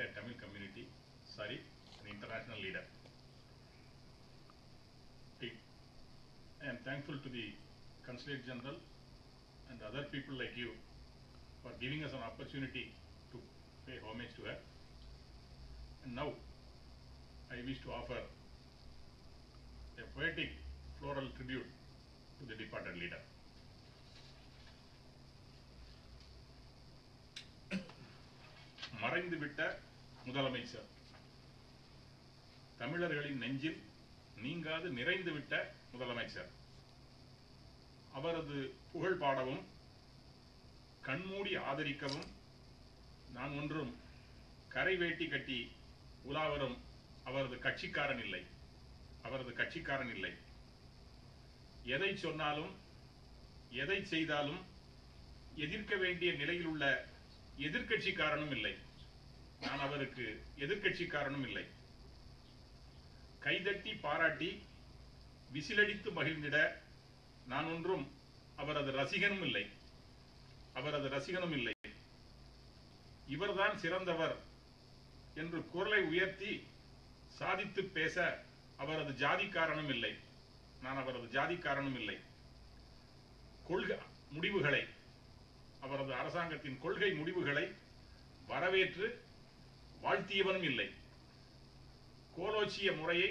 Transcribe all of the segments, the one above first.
a Tamil community, sorry, an international leader. I am thankful to the Consulate General and other people like you for giving us an opportunity to pay homage to her. And now I wish to offer a poetic floral tribute to the departed leader. மறைந்துவிட்ட முதலமைச்சர், தமிழர்களின் நெஞ்சில் நீங்காது நிறைந்துவிட்ட முதலமைச்சர். அவரது புகழ் பாடவும் கண்மூடி ஆதரிக்கவும் நான் ஒன்றும் கரை வேட்டி கட்டி உலாவரும் அவரது கட்சிக்காரன் இல்லை. அவரது கட்சிக்காரன் இல்லை. எதை சொன்னாலும் எதை செய்தாலும் எதிர்க்க வேண்டிய நிலையில் உள்ள எதிர்கட்சிக்காரனும் இல்லை. நான் அவருக்கு எதிர்கட்சிக்காரனும் இல்லை. கைதட்டி பாராட்டி விசிலடித்து மகிழ்ந்திட நான் ஒன்றும் அவரது ரசிகனும் இல்லை. அவரது ரசிகனும் இல்லை. இவர்தான் சிறந்தவர் என்று குரலை உயர்த்தி சாதித்து பேச அவரது ஜாதிக்காரனும் இல்லை. நான் அவரது ஜாதிக்காரனும் இல்லை. கொள்கை முடிவுகளை, அவரது அரசாங்கத்தின் கொள்கை முடிவுகளை வரவேற்று வாழ்த்தியவனும் இல்லை. கோலோச்சிய முறையை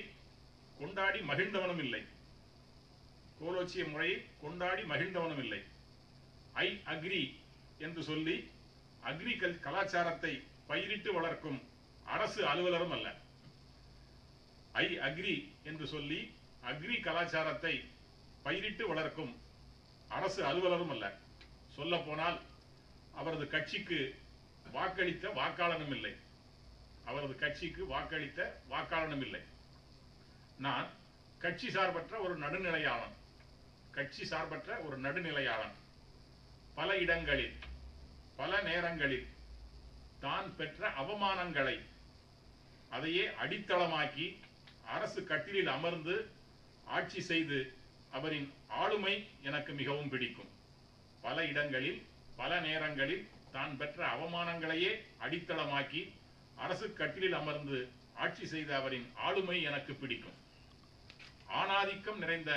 கொண்டாடி மகிழ்ந்தவனும் இல்லை. கோலோச்சிய முறையை கொண்டாடி மகிழ்ந்தவனும் இல்லை. ஐ அக்ரி என்று சொல்லி அக்ரி கலாச்சாரத்தை பயிரிட்டு வளர்க்கும் அரசு அலுவலரும் அல்ல. ஐ அக்ரி என்று சொல்லி அக்ரி கலாச்சாரத்தை பயிரிட்டு வளர்க்கும் அரசு அலுவலரும் அல்ல. சொல்ல போனால் அவரது கட்சிக்கு வாக்களித்த வாக்காளனும் இல்லை. அவரது கட்சிக்கு வாக்களித்த வாக்காளனும் இல்லை. நான் கட்சி சார்பற்ற ஒரு நடுநிலையாளன். கட்சி சார்பற்ற ஒரு நடுநிலையாளன். பல இடங்களில் பல நேரங்களில் தான் பெற்ற அவமானங்களை அதையே அடித்தளமாக்கி அரசு கட்டிலில் அமர்ந்து ஆட்சி செய்து அவரின் ஆளுமை எனக்கு மிகவும் பிடிக்கும். பல இடங்களில் பல நேரங்களில் தான் பெற்ற அவமானங்களையே அடித்தளமாக்கி அரசு கட்டிலில் அமர்ந்து ஆட்சி செய்த அவரின் ஆளுமை எனக்கு பிடிக்கும். ஆணாதிக்கம் நிறைந்த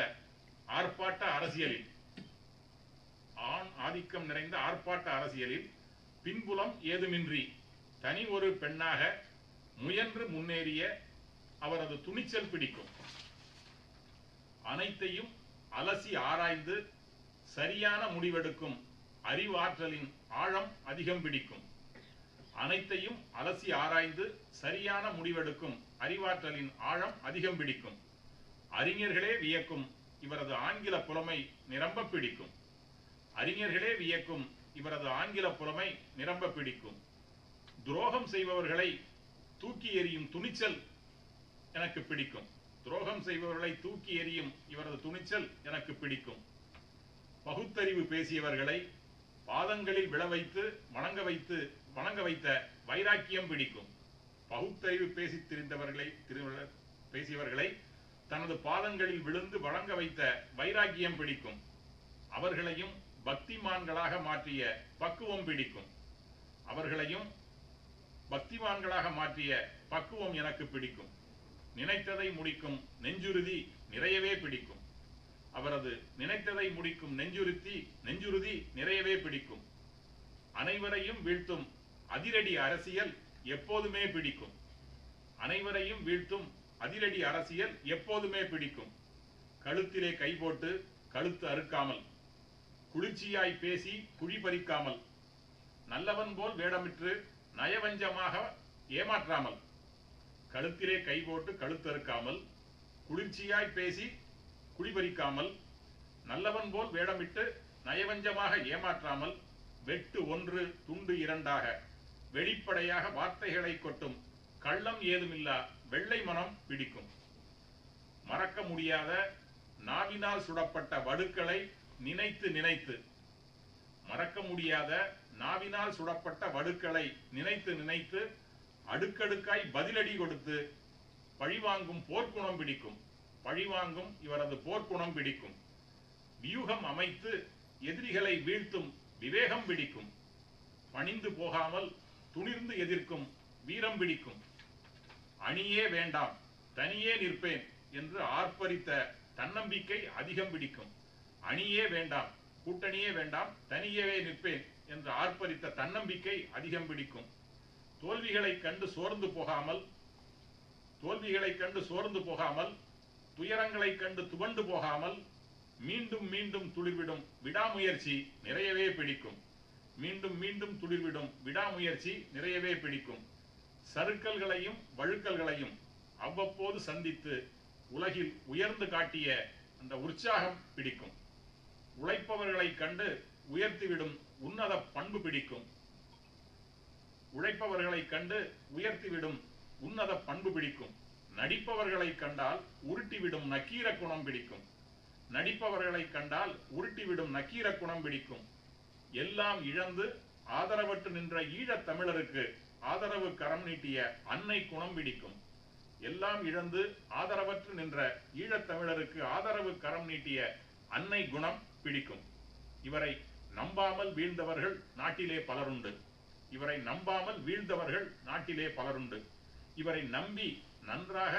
ஆர்ப்பாட்ட அரசியலில் ஆதிக்கம் நிறைந்த ஆர்ப்பாட்ட அரசியலில் பின்புலம் ஏதுமின்றி தனி ஒரு பெண்ணாக முயன்று முன்னேறிய அவரது துணிச்சல் பிடிக்கும். அனைத்தையும் அலசி ஆராய்ந்து சரியான முடிவெடுக்கும் அறிவாற்றலின் ஆழம் அதிகம் பிடிக்கும். அனைத்தையும் அலசி ஆராய்ந்து சரியான முடிவெடுக்கும் அறிவாற்றலின் ஆழம் அதிகம் பிடிக்கும். அறிஞர்களே வியக்கும் இவரது ஆங்கில புலமை நிரம்ப பிடிக்கும். அறிஞர்களே வியக்கும் இவரது ஆங்கில புலமை நிரம்ப பிடிக்கும். துரோகம் செய்பவர்களை தூக்கி எறியும் துணிச்சல் எனக்கு பிடிக்கும். துரோகம் செய்பவர்களை தூக்கி எறியும் இவரது துணிச்சல் எனக்கு பிடிக்கும். பகுத்தறிவு பேசியவர்களை பாதங்களில் விழ வைத்து வணங்க வைத்த வைராக்கியம் பிடிக்கும். பகுத்தறிவு பேசியவர்களை தனது பாதங்களில் விழுந்து வணங்க வைத்த வைராக்கியம் பிடிக்கும். அவர்களையும் பக்திமான்களாக மாற்றிய பக்குவம் பிடிக்கும். அவர்களையும் பக்திமான்களாக மாற்றிய பக்குவம் எனக்கு பிடிக்கும். நினைத்ததை முடிக்கும் நெஞ்சுறுதி நிறையவே பிடிக்கும். அவரது நினைத்ததை முடிக்கும் நெஞ்சுறுதி நிறையவே பிடிக்கும். அனைவரையும் வீழ்த்தும் அதிரடி அரசியல் எப்போதுமே பிடிக்கும். அனைவரையும் வீழ்த்தும் அதிரடி அரசியல் எப்போதுமே பிடிக்கும். கழுத்திலே கை போட்டு கழுத்து அறுக்காமல், குளிர்ச்சியாய் பேசி குழி பறிக்காமல், நல்லவன் போல் வேடமிட்டு நயவஞ்சமாக ஏமாற்றாமல், கழுத்திலே கை போட்டு கழுத்து அறுக்காமல், குளிர்ச்சியாய் பேசி குடிபறிக்காமல், நல்லவன் போல் வேடமிட்டு நயவஞ்சமாக ஏமாற்றாமல், வெட்டு ஒன்று துண்டு இரண்டாக வெளிப்படையாக வார்த்தைகளை கொட்டும் கள்ளம் ஏதுமில்லா வெள்ளை மனம் பிடிக்கும். மறக்க முடியாத நாவினால் சுடப்பட்ட வடுக்களை நினைத்து நினைத்து, மறக்க முடியாத நாவினால் சுடப்பட்ட வடுக்களை நினைத்து நினைத்து அடுக்கடுக்காய் பதிலடி கொடுத்து பழிவாங்கும் போர்க்குணம் பிடிக்கும். பழிவாங்கும் இவரது போர்க்குணம் பிடிக்கும். வியூகம் அமைத்து எதிரிகளை வீழ்த்தும் விவேகம் பிடிக்கும். பணிந்து போகாமல் துணிர்ந்து எதிர்க்கும் வீரம் பிடிக்கும். அணியே வேண்டாம் தனியே நிற்பேன் என்று ஆர்ப்பரித்த தன்னம்பிக்கை அதிகம் பிடிக்கும். அணியே வேண்டாம், கூட்டணியே வேண்டாம், தனியே நிற்பேன் என்று ஆர்ப்பரித்த தன்னம்பிக்கை அதிகம் பிடிக்கும். தோல்விகளை கண்டு சோர்ந்து போகாமல், துயரங்களை கண்டு துவண்டு போகாமல், மீண்டும் மீண்டும் துளிர்விடும் விடாமுயற்சி நிறையவே பிடிக்கும். மீண்டும் மீண்டும் துளிர்விடும் விடாமுயற்சி நிறையவே பிடிக்கும். சறுக்கல்களையும் வழுக்கல்களையும் அவ்வப்போது சந்தித்து உலகில் உயர்ந்து காட்டிய அந்த உற்சாகம் பிடிக்கும். உழைப்பவர்களை கண்டு உயர்த்திவிடும் உன்னத பண்பு பிடிக்கும். உழைப்பவர்களை கண்டு உயர்த்திவிடும் உன்னத பண்பு பிடிக்கும். நடிப்பவர்களை கண்டால் உருட்டிவிடும் நக்கீர குணம் பிடிக்கும். நடிப்பவர்களை கண்டால் உருட்டிவிடும் நக்கீர குணம் பிடிக்கும். எல்லாம் இழந்து ஆதரவற்று நின்ற ஈழத் தமிழருக்கு ஆதரவு கரம் நீட்டிய அன்னை குணம் பிடிக்கும். எல்லாம் இழந்து ஆதரவற்று நின்ற ஈழத் தமிழருக்கு ஆதரவு கரம் நீட்டிய அன்னை குணம் பிடிக்கும். இவரை நம்பாமல் வீழ்ந்தவர்கள் நாட்டிலே பலருண்டு. இவரை நம்பாமல் வீழ்ந்தவர்கள் நாட்டிலே பலருண்டு. இவரை நம்பி நன்றாக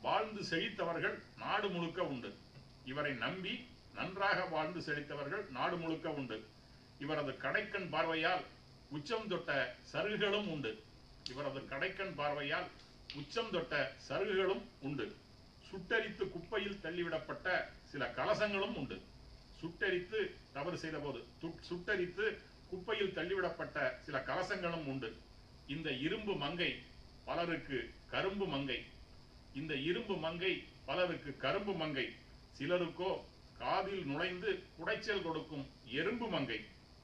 வாழ்ந்து செழித்தவர்கள் நாடு முழுக்க உண்டு. இவரை நம்பி நன்றாக வாழ்ந்து செழித்தவர்கள் நாடு முழுக்க உண்டு. இவரது கடைக்கண் பார்வையால் உச்சம் தொட்ட சருகுகளும் உண்டு. இவரது கடைக்கண் பார்வையால் உச்சம் தொட்ட சருகுகளும் உண்டு. சுட்டரித்து குப்பையில் தள்ளிவிடப்பட்ட சில கலசங்களும் உண்டு. சுட்டரித்து தவறு செய்த போது சுட்டரித்து குப்பையில் தள்ளிவிடப்பட்ட சில கலசங்களும் உண்டு. இந்த இரும்பு மங்கை பலருக்கு கரும்பு மங்கை. இந்த இரும்பு மங்கை பலருக்கு கரும்பு மங்கை. சிலருக்கோ காதில் நுழைந்து குடைச்சல் கொடுக்கும் எறும்பு மங்கை.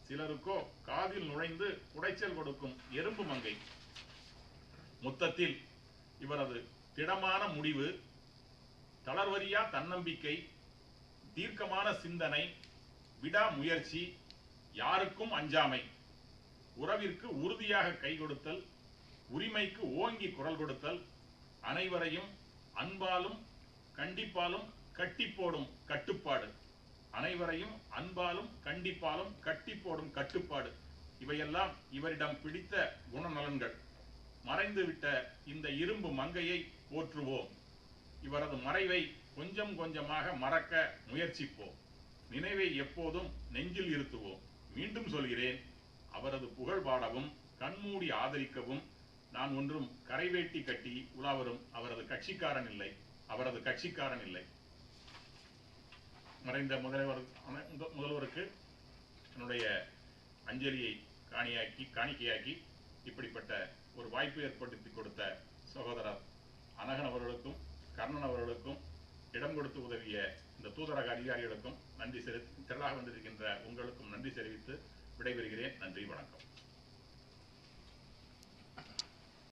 சிலருக்கோ காதில் நுழைந்து குடைச்சல் கொடுக்கும் எறும்பு மங்கை. மொத்தத்தில் இவரது திடமான முடிவு, தளர்வறியா தன்னம்பிக்கை, தீர்க்கமான சிந்தனை, விடாமுயற்சி, யாருக்கும் அஞ்சாமை, உறவிற்கு உறுதியாக கை கொடுத்தல், உரிமைக்கு ஓங்கி குரல் கொடுத்தல், அனைவரையும் அன்பாலும் கண்டிப்பாலும் கட்டி போடும் கட்டுப்பாடு, அனைவரையும் அன்பாலும் கண்டிப்பாலும் கட்டி போடும் கட்டுப்பாடு, இவையெல்லாம் இவரிடம் பிடித்த குணநலன்கள். மறைந்துவிட்ட இந்த இரும்பு மங்கையை போற்றுவோம். இவரது மறைவை கொஞ்சம் கொஞ்சமாக மறக்க முயற்சிப்போம். நினைவை எப்போதும் நெஞ்சில் இருத்துவோம். மீண்டும் சொல்கிறேன், அவரது புகழ் பாடவும் கண்மூடி ஆதரிக்கவும் நான் ஒன்றும் கரைவேட்டி கட்டி உலாவரும் அவரது கட்சிக்காரன் இல்லை. மறைந்த முதல்வருக்கு என்னுடைய அஞ்சலியை காணிக்கையாக்கி இப்படிப்பட்ட ஒரு வாய்ப்பு ஏற்படுத்தி கொடுத்த சகோதரர் அனகன் அவர்களுக்கும் கர்ணன் அவர்களுக்கும் இடம் கொடுத்து உதவிய இந்த தூதரக அதிகாரிகளுக்கும் நன்றி திரளாக வந்திருக்கின்ற உங்களுக்கும் நன்றி தெரிவித்து விடைபெறுகிறேன். நன்றி, வணக்கம்.